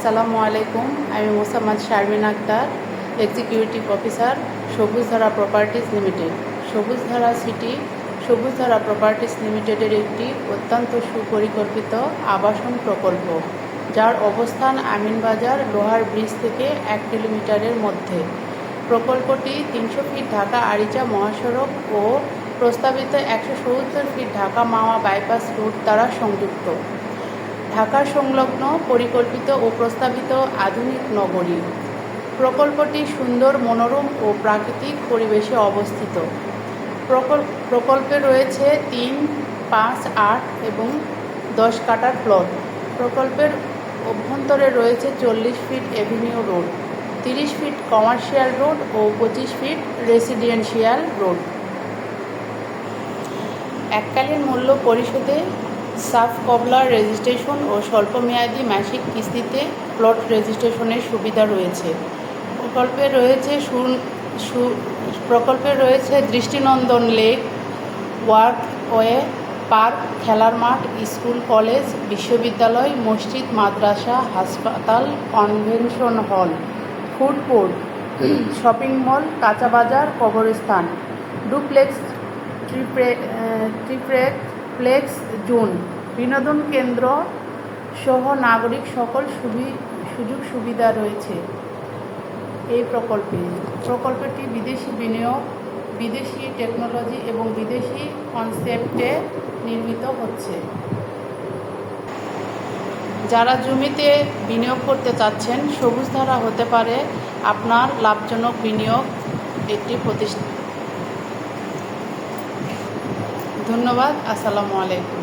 আসসালামু আলাইকুম। আমি Mosammat Sharmin Akter, executive officer, Sabujdhara properties limited. Sabujdhara properties লিমিটেডের একটি অত্যন্ত সুপরিকল্পিত আবাসন প্রকল্প, যার অবস্থান আমিনবাজার লোহার ব্রিজ থেকে 1 কিলোমিটারের মধ্যে। প্রকল্পটি 300 ফিট ঢাকা আরিচা মহাসড়ক ও প্রস্তাবিত 170 ফিট ঢাকা মাওয়া বাইপাস রুট দ্বারা সংযুক্ত। ঢাকা সংলগ্ন পরিকল্পিত ও প্রস্তাবিত আধুনিক নগরী। প্রকল্পটি সুন্দর, মনোরম ও প্রাকৃতিক পরিবেশে অবস্থিত। প্রকল্পে রয়েছে 3, 5, 8 এবং 10 কাঠার প্লট। প্রকল্পের অভ্যন্তরে রয়েছে 40 feet avenue road, 30 feet commercial road ও 25 ফিট রেসিডেন্সিয়াল রোড। এককালীন মূল্য পরিশোধে সাব কবলার রেজিস্ট্রেশন ও স্বল্পমেয়াদী মাসিক কিস্তিতে প্লট রেজিস্ট্রেশনের সুবিধা রয়েছে। প্রকল্পে রয়েছে দৃষ্টিনন্দন লেক, ওয়াকওয়ে, পার্ক, খেলার মাঠ, স্কুল, কলেজ, বিশ্ববিদ্যালয়, মসজিদ, মাদ্রাসা, হাসপাতাল, convention hall, food court, shopping mall, কাঁচা বাজার, কবরস্থান, ডুপ্লেক্স, ট্রিপ্লেক্স জোন, বিনোদন কেন্দ্র সহ নাগরিক সকল সুযোগ সুবিধা রয়েছে এই প্রকল্পটি বিদেশি বিনিয়োগ, বিদেশি টেকনোলজি এবং বিদেশি কনসেপ্টে নির্মিত হচ্ছে। যারা জমিতে বিনিয়োগ করতে চাচ্ছেন, সবুজধারা হতে পারে আপনার লাভজনক বিনিয়োগ একটি প্রতিষ্ঠান। ধন্যবাদ। আসসালামু আলাইকুম।